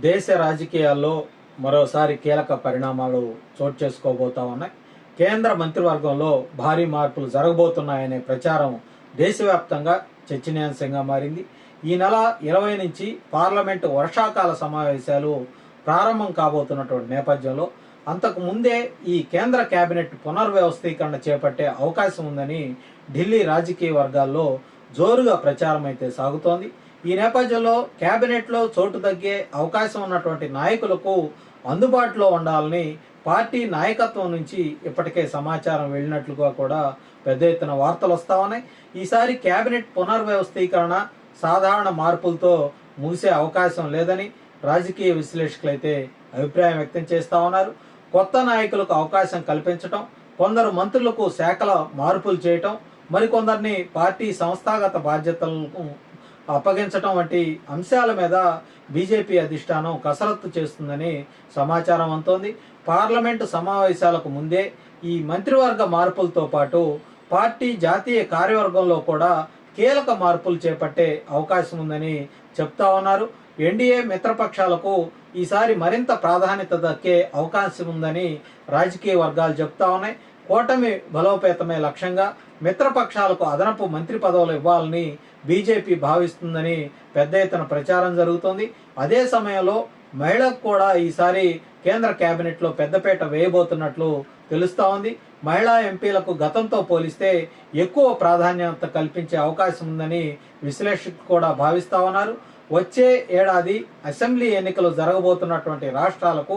దేశ రాజకీయాల్లో మరోసారి కీలక పరిణామాలు చోటు చేసుకోబోతా ఉన్నాయి. కేంద్ర మంత్రివర్గంలో భారీ మార్పులు జరగబోతున్నాయనే ప్రచారం దేశవ్యాప్తంగా చర్చనీయాంశంగా మారింది. ఈ నెల 20 నుంచి పార్లమెంటు వర్షాకాల సమావేశాలు ప్రారంభం కాబోతున్నటువంటి నేపథ్యంలో అంతకు ముందే ఈ కేంద్ర కేబినెట్ పునర్వ్యవస్థీకరణ చేపట్టే అవకాశం ఉందని ఢిల్లీ రాజకీయ వర్గాల్లో జోరుగా ప్రచారం అయితే సాగుతోంది. ఈ నేపథ్యంలో కేబినెట్లో చోటు తగ్గే అవకాశం ఉన్నటువంటి నాయకులకు అందుబాటులో ఉండాలని పార్టీ నాయకత్వం నుంచి ఇప్పటికే సమాచారం వెళ్ళినట్లుగా కూడా పెద్ద ఎత్తున వార్తలు వస్తా ఉన్నాయి. ఈసారి కేబినెట్ పునర్వ్యవస్థీకరణ సాధారణ మార్పులతో ముగిసే అవకాశం లేదని రాజకీయ విశ్లేషకులు అయితే అభిప్రాయం వ్యక్తం చేస్తూ ఉన్నారు. కొత్త నాయకులకు అవకాశం కల్పించటం, కొందరు మంత్రులకు శాఖల మార్పులు చేయటం, మరికొందరిని పార్టీ సంస్థాగత బాధ్యతలను అప్పగించటం వంటి అంశాల మీద బీజేపీ అధిష్టానం కసరత్తు చేస్తుందని సమాచారం అందుతోంది. పార్లమెంటు సమావేశాలకు ముందే ఈ మంత్రివర్గ మార్పులతో పాటు పార్టీ జాతీయ కార్యవర్గంలో కూడా కీలక మార్పులు చేపట్టే అవకాశం ఉందని చెప్తా ఉన్నారు. ఎన్డీఏ మిత్రపక్షాలకు ఈసారి మరింత ప్రాధాన్యత దక్కే అవకాశం ఉందని రాజకీయ వర్గాలు చెప్తా ఉన్నాయి. కూటమి బలోపేతమే లక్ష్యంగా మిత్రపక్షాలకు అదనపు మంత్రి పదవులు ఇవ్వాలని బీజేపీ భావిస్తుందని పెద్ద ఎత్తున ప్రచారం జరుగుతోంది. అదే సమయంలో మహిళలకు కూడా ఈసారి కేంద్ర కేబినెట్లో పెద్దపీట వేయబోతున్నట్లు తెలుస్తూ ఉంది. మహిళా ఎంపీలకు గతంతో పోలిస్తే ఎక్కువ ప్రాధాన్యత కల్పించే అవకాశం ఉందని విశ్లేషకులు కూడా భావిస్తూ ఉన్నారు. వచ్చే ఏడాది అసెంబ్లీ ఎన్నికలు జరగబోతున్నటువంటి రాష్ట్రాలకు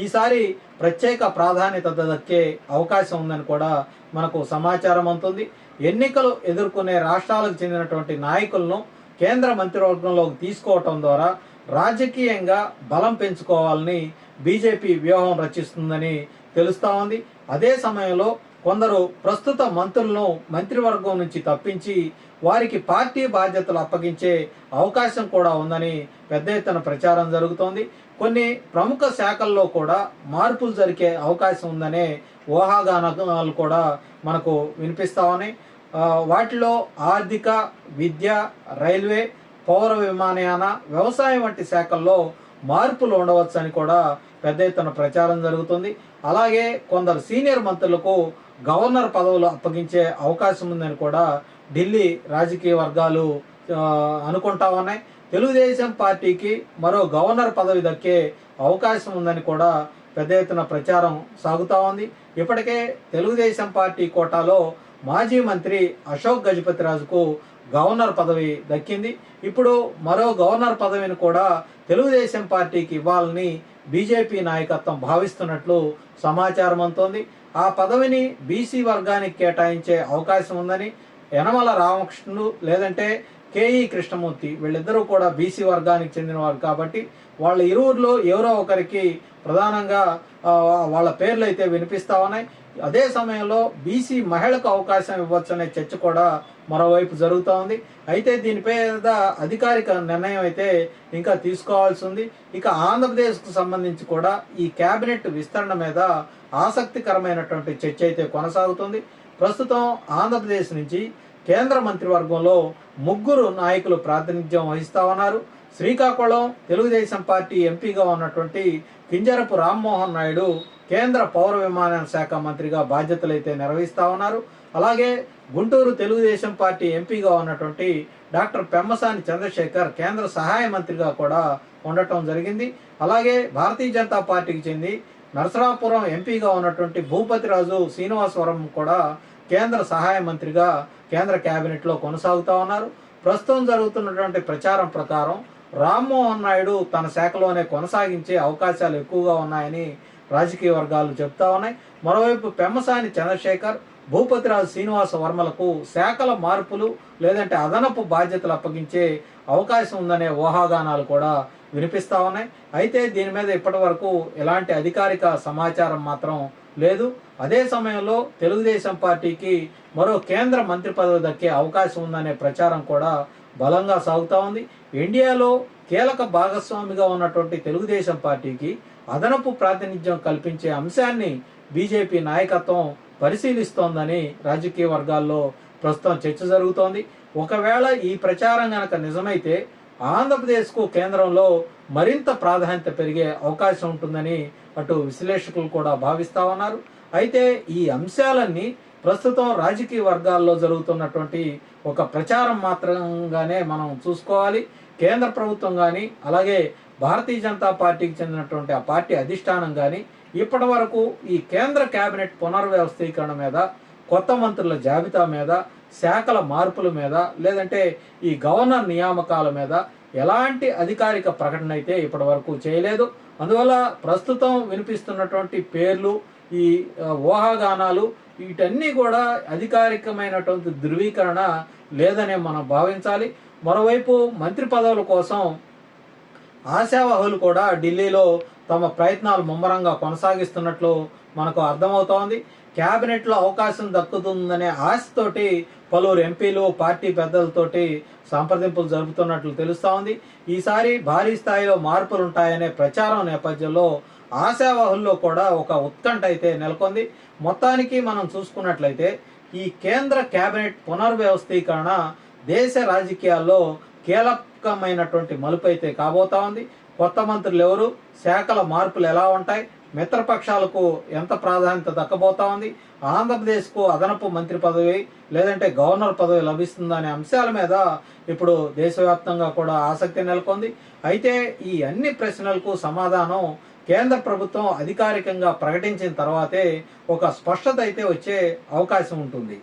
ఈసారి ప్రత్యేక ప్రాధాన్యత దక్కే అవకాశం ఉందని కూడా మనకు సమాచారం అందుతుంది. ఎన్నికలు ఎదుర్కొనే రాష్ట్రాలకు చెందినటువంటి నాయకులను కేంద్ర మంత్రివర్గంలోకి తీసుకోవటం ద్వారా రాజకీయంగా బలం పెంచుకోవాలని బీజేపీ వ్యూహం రచిస్తుందని తెలుస్తూ ఉంది. అదే సమయంలో కొందరు ప్రస్తుత మంత్రులను మంత్రివర్గం నుంచి తప్పించి వారికి పార్టీ బాధ్యతలు అప్పగించే అవకాశం కూడా ఉందని పెద్ద ఎత్తున ప్రచారం జరుగుతోంది. కొన్ని ప్రముఖ శాఖల్లో కూడా మార్పులు జరిగే అవకాశం ఉందనే ఊహాగానాలు కూడా మనకు వినిపిస్తా ఉన్నాయి. వాటిలో ఆర్థిక, విద్య, రైల్వే, పౌర విమానయాన, వ్యవసాయం వంటి శాఖల్లో మార్పులు ఉండవచ్చని కూడా పెద్ద ఎత్తున ప్రచారం జరుగుతుంది. అలాగే కొందరు సీనియర్ మంత్రులకు గవర్నర్ పదవులు అప్పగించే అవకాశం ఉందని కూడా ఢిల్లీ రాజకీయ వర్గాలు అనుకుంటా ఉన్నాయి. తెలుగుదేశం పార్టీకి మరో గవర్నర్ పదవి దక్కే అవకాశం ఉందని కూడా పెద్ద ఎత్తున ప్రచారం సాగుతూ ఉంది. ఇప్పటికే తెలుగుదేశం పార్టీ కోటాలో మాజీ మంత్రి అశోక్ గజపతిరాజుకు గవర్నర్ పదవి దక్కింది. ఇప్పుడు మరో గవర్నర్ పదవిని కూడా తెలుగుదేశం పార్టీకి ఇవ్వాలని బీజేపీ నాయకత్వం భావిస్తున్నట్లు సమాచారం అందుతోంది. ఆ పదవిని బీసీ వర్గానికి కేటాయించే అవకాశం ఉందని యనమల రామకృష్ణుడు లేదంటే కేఈ కృష్ణమూర్తి వీళ్ళిద్దరూ కూడా బీసీ వర్గానికి చెందినవారు కాబట్టి వాళ్ళ ఇరువురిలో ఎవరో ఒకరికి ప్రధానంగా వాళ్ళ పేర్లు అయితే వినిపిస్తా ఉన్నాయి. అదే సమయంలో బీసీ మహిళకు అవకాశం ఇవ్వచ్చనే చర్చ కూడా మరోవైపు జరుగుతూ ఉంది. అయితే దీనిపై అధికారిక నిర్ణయం అయితే ఇంకా తీసుకోవాల్సి ఉంది. ఇక ఆంధ్రప్రదేశ్కు సంబంధించి కూడా ఈ కేబినెట్ విస్తరణ మీద ఆసక్తికరమైనటువంటి చర్చ అయితే కొనసాగుతుంది. ప్రస్తుతం ఆంధ్రప్రదేశ్ నుంచి కేంద్ర మంత్రివర్గంలో 3 నాయకులు ప్రాతినిధ్యం వహిస్తా ఉన్నారు. శ్రీకాకుళం తెలుగుదేశం పార్టీ ఎంపీగా ఉన్నటువంటి కింజరపు రామ్మోహన్ నాయుడు కేంద్ర పౌర విమానయాన శాఖ మంత్రిగా బాధ్యతలు అయితే నిర్వహిస్తా ఉన్నారు. అలాగే గుంటూరు తెలుగుదేశం పార్టీ ఎంపీగా ఉన్నటువంటి డాక్టర్ పెమ్మసాని చంద్రశేఖర్ కేంద్ర సహాయ మంత్రిగా కూడా ఉండటం జరిగింది. అలాగే భారతీయ జనతా పార్టీకి చెంది నరసరాపురం ఎంపీగా ఉన్నటువంటి భూపతిరాజు శ్రీనివాసవరం కూడా కేంద్ర సహాయ మంత్రిగా కేంద్ర కేబినెట్లో కొనసాగుతూ ఉన్నారు. ప్రస్తుతం జరుగుతున్నటువంటి ప్రచారం ప్రకారం రామ్మోహన్ నాయుడు తన శాఖలోనే కొనసాగించే అవకాశాలు ఎక్కువగా ఉన్నాయని రాజకీయ వర్గాలు చెప్తా ఉన్నాయి. మరోవైపు పెమ్మసాని చంద్రశేఖర్, భూపతిరాజు శ్రీనివాస వర్మలకు శాఖల మార్పులు లేదంటే అదనపు బాధ్యతలు అప్పగించే అవకాశం ఉందనే ఊహాగానాలు కూడా వినిపిస్తా ఉన్నాయి. అయితే దీని మీద ఇప్పటి వరకు ఎలాంటి అధికారిక సమాచారం మాత్రం లేదు. అదే సమయంలో తెలుగుదేశం పార్టీకి మరో కేంద్ర మంత్రి పదవి దక్కే అవకాశం ఉందనే ప్రచారం కూడా బలంగా సాగుతూ ఉంది. ఇండియాలో కీలక భాగస్వామిగా ఉన్నటువంటి తెలుగుదేశం పార్టీకి అదనపు ప్రాతినిధ్యం కల్పించే అంశాన్ని బీజేపీ నాయకత్వం పరిశీలిస్తోందని రాజకీయ వర్గాల్లో ప్రస్తుతం చర్చ జరుగుతోంది. ఒకవేళ ఈ ప్రచారం గనక నిజమైతే ఆంధ్రప్రదేశ్కు కేంద్రంలో మరింత ప్రాధాన్యత పెరిగే అవకాశం ఉంటుందని అటు విశ్లేషకులు కూడా భావిస్తా ఉన్నారు. అయితే ఈ అంశాలన్నీ ప్రస్తుతం రాజకీయ వర్గాల్లో జరుగుతున్నటువంటి ఒక ప్రచారం మాత్రంగానే మనం చూసుకోవాలి. కేంద్ర ప్రభుత్వం కానీ అలాగే భారతీయ జనతా పార్టీకి చెందినటువంటి ఆ పార్టీ అధిష్టానం కానీ ఇప్పటి వరకు ఈ కేంద్ర కేబినెట్ పునర్వ్యవస్థీకరణ మీద, కొత్త మంత్రుల జాబితా మీద, శాఖల మార్పుల మీద, లేదంటే ఈ గవర్నర్ నియామకాల మీద ఎలాంటి అధికారిక ప్రకటన అయితే ఇప్పటి వరకు చేయలేదు. అందువల్ల ప్రస్తుతం వినిపిస్తున్నటువంటి పేర్లు, ఈ ఊహాగానాలు వీటన్నీ కూడా అధికారికమైనటువంటి ధృవీకరణ లేదనే మనం భావించాలి. మరోవైపు మంత్రి పదవుల కోసం ఆశావహులు కూడా ఢిల్లీలో తమ ప్రయత్నాలు ముమ్మరంగా కొనసాగిస్తున్నట్లు మనకు అర్థమవుతోంది. క్యాబినెట్లో అవకాశం దక్కుతుందనే ఆశతోటి పలువురు ఎంపీలు, పార్టీ పెద్దలతోటి సంప్రదింపులు జరుపుతున్నట్లు తెలుస్తూ ఉంది. ఈసారి భారీ స్థాయిలో మార్పులు ఉంటాయనే ప్రచారం నేపథ్యంలో ఆశావహుల్లో కూడా ఒక ఉత్కంఠ అయితే నెలకొంది. మొత్తానికి మనం చూసుకున్నట్లయితే ఈ కేంద్ర కేబినెట్ పునర్వ్యవస్థీకరణ దేశ రాజకీయాల్లో కీలకమైనటువంటి మలుపు అయితే కాబోతా ఉంది. కొత్త మంత్రులు ఎవరు, శాఖల మార్పులు ఎలా ఉంటాయి, మిత్రపక్షాలకు ఎంత ప్రాధాన్యత దక్కబోతా ఉంది, ఆంధ్రప్రదేశ్కు అదనపు మంత్రి పదవి లేదంటే గవర్నర్ పదవి లభిస్తుందనే అంశాల మీద ఇప్పుడు దేశవ్యాప్తంగా కూడా ఆసక్తి నెలకొంది. అయితే ఈ అన్ని ప్రశ్నలకు సమాధానం కేంద్ర ప్రభుత్వం అధికారికంగా ప్రకటించిన తర్వాతే ఒక స్పష్టత అయితే వచ్చే అవకాశం ఉంటుంది.